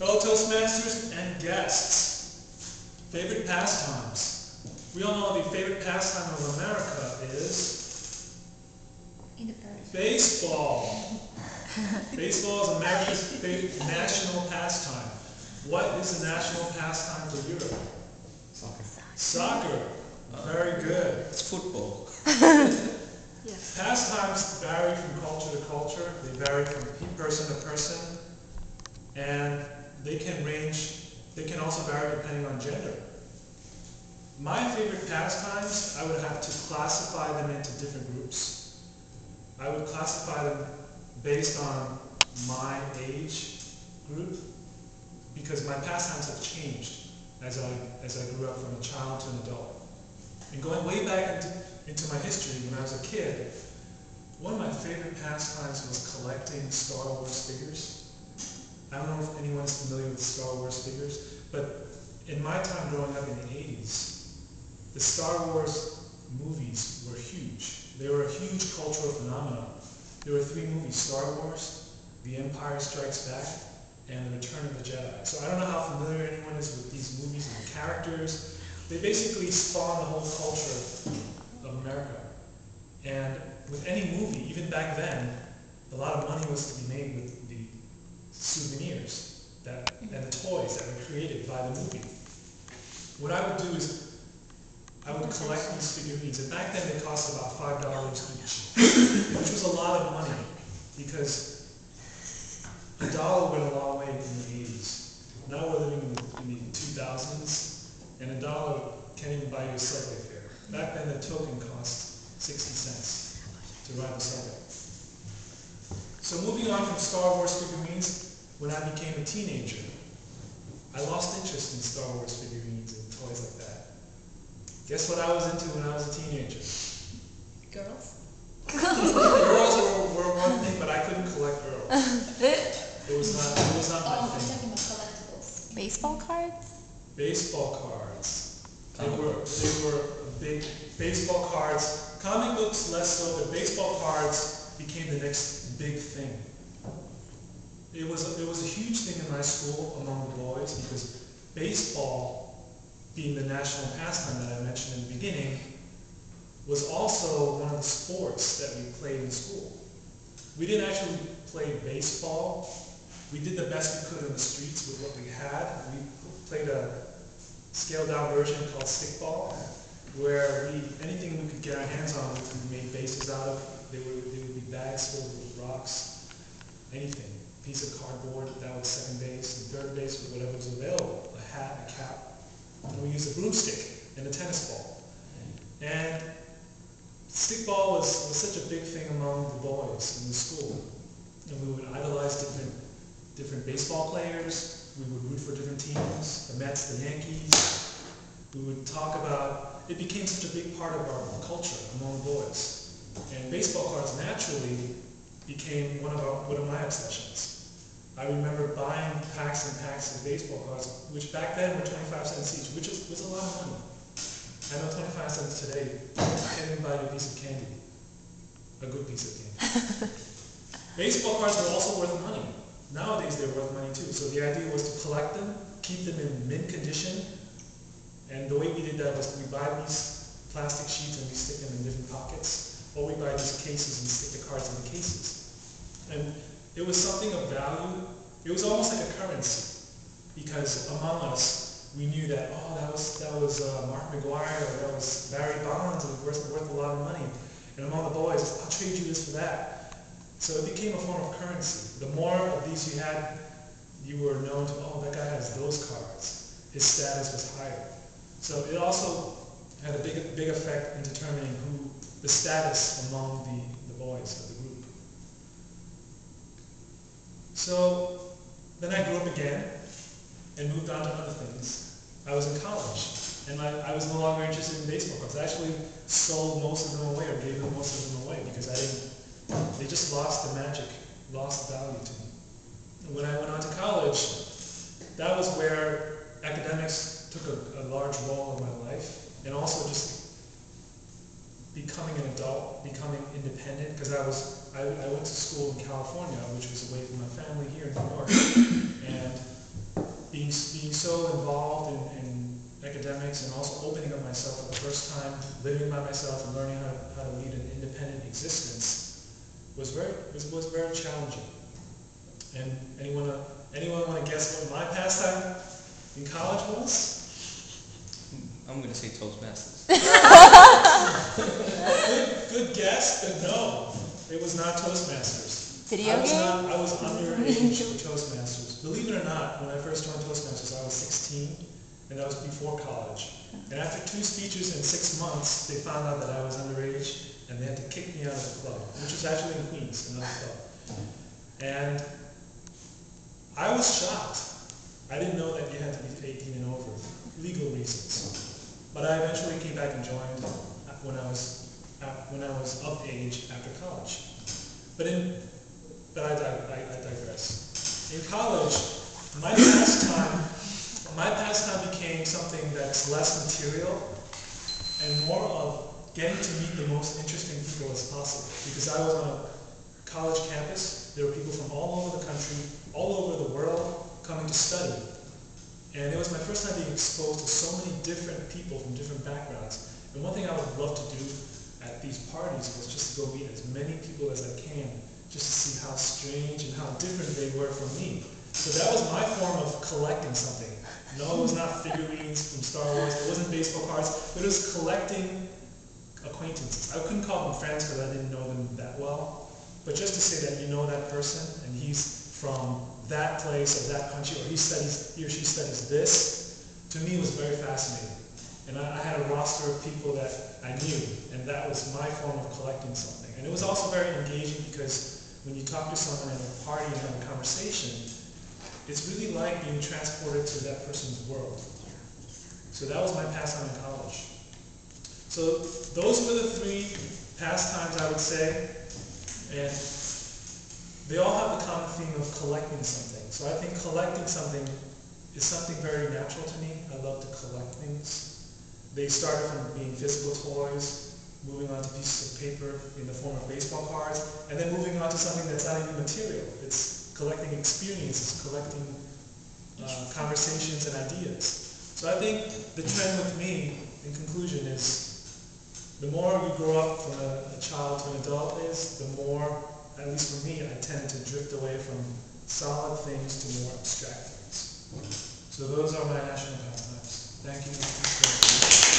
Fellow Toastmasters and guests, favorite pastimes. We all know the favorite pastime of America is baseball. Baseball is America's national pastime. What is the national pastime for Europe? Soccer. Soccer. Very good. It's football. Yes. Pastimes vary from culture to culture. They vary from person to person. And they can also vary depending on gender. My favorite pastimes, I would have to classify them into different groups. I would classify them based on my age group, because my pastimes have changed as I grew up from a child to an adult. And going way back into my history, when I was a kid, one of my favorite pastimes was collecting Star Wars figures. I don't know if anyone's familiar with Star Wars figures, but in my time growing up in the 80s, the Star Wars movies were huge. They were a huge cultural phenomenon. There were 3 movies: Star Wars, The Empire Strikes Back, and The Return of the Jedi. So I don't know how familiar anyone is with these movies and the characters. They basically spawned the whole culture of America. And with any movie, even back then, a lot of money was to be made with the souvenirs and the toys that were created by the movie. What I would do is I would collect these figurines, and back then they cost about $5 each, which was a lot of money, because a dollar went a long way in the 80s. Now we're living in the 2000s, and a dollar can't even buy you a subway fare. Back then the token cost 60 cents to ride the subway. So moving on from Star Wars figurines, when I became a teenager, I lost interest in Star Wars figurines and toys like that. Guess what I was into when I was a teenager? Girls? Girls were one thing, but I couldn't collect girls. It was not my I'm thing. talking about collectibles. Baseball cards? Baseball cards. They were a big baseball cards. Comic books less so, but baseball cards became the next big thing. It was a huge thing in my school among the boys, because baseball, being the national pastime that I mentioned in the beginning, was also one of the sports that we played in school. We didn't actually play baseball. We did the best we could in the streets with what we had. We played a scaled-down version called stickball, where anything we could get our hands on, we made bases out of. They would be bags filled with rocks, anything. A piece of cardboard, that was second base, and third base was whatever was available, a hat, a cap. And we used a broomstick and a tennis ball. And stickball was such a big thing among the boys in the school. And we would idolize different baseball players. We would root for different teams, the Mets, the Yankees. We would talk about, it became such a big part of our culture among boys. And baseball cards naturally became one of my obsessions. I remember buying packs and packs of baseball cards, which back then were 25 cents each, which was a lot of money. I know 25 cents today can't even buy you a piece of candy, a good piece of candy. Baseball cards were also worth money. Nowadays they're worth money too. So the idea was to collect them, keep them in mint condition, and the way we did that was we buy these plastic sheets and we stick them in different pockets, or we buy these cases and stick the cards in the cases. And it was something of value. It was almost like a currency, because among us we knew that, oh, that was Mark McGuire, or that was Barry Bonds, it was worth a lot of money. And among the boys, I'll trade you this for that. So it became a form of currency. The more of these you had, you were known to, oh, that guy has those cards. His status was higher. So it also had a big effect in determining the status among the boys of the group. So then I grew up again and moved on to other things. I was in college, and I was no longer interested in baseball cards. I actually sold most of them away, or gave most of them away, because they just lost the magic, lost the value to me. And when I went on to college, that was where academics took a large role in my life, and also just becoming an adult, becoming independent, because I went to school in California, which was away from my family here in New York, and being so involved in academics and also opening up myself for the first time, living by myself and learning how to lead an independent existence was very challenging. And anyone want to guess what my pastime in college was? I'm going to say Toastmasters. Good guess, but no, it was not Toastmasters. Video game? I was underage for Toastmasters. Believe it or not, when I first joined Toastmasters, I was 16, and that was before college. And after 2 speeches in 6 months, they found out that I was underage, and they had to kick me out of the club, which was actually in Queens, another club. And I was shocked. I didn't know that you had to be 18 and over, legal reasons. But I eventually came back and joined when I was of age after college. But I digress. In college, my pastime became something that's less material and more of getting to meet the most interesting people as possible. Because I was on a college campus, there were people from all over the country, all over the world coming to study. And it was my first time being exposed to so many different people from different backgrounds. And one thing I would love to do at these parties was just to go meet as many people as I can, just to see how strange and how different they were from me. So that was my form of collecting something. No, it was not figurines from Star Wars, it wasn't baseball cards, but it was collecting acquaintances. I couldn't call them friends because I didn't know them that well, but just to say that you know that person and he's from that place or that country, or he or she studies this, to me was very fascinating. And I had a roster of people that I knew, and that was my form of collecting something. And it was also very engaging because when you talk to someone at a party and have a conversation, it's really like being transported to that person's world. So that was my pastime in college. So those were the 3 pastimes I would say, and they all have the common theme of collecting something. So I think collecting something is something very natural to me. I love to collect things. They started from being physical toys, moving on to pieces of paper in the form of baseball cards, and then moving on to something that's not even material. It's collecting experiences, collecting conversations and ideas. So I think the trend with me, in conclusion, is the more you grow up from a child to an adult is, the more, at least for me, I tend to drift away from solid things to more abstract things. So those are my national pastimes. Thank you.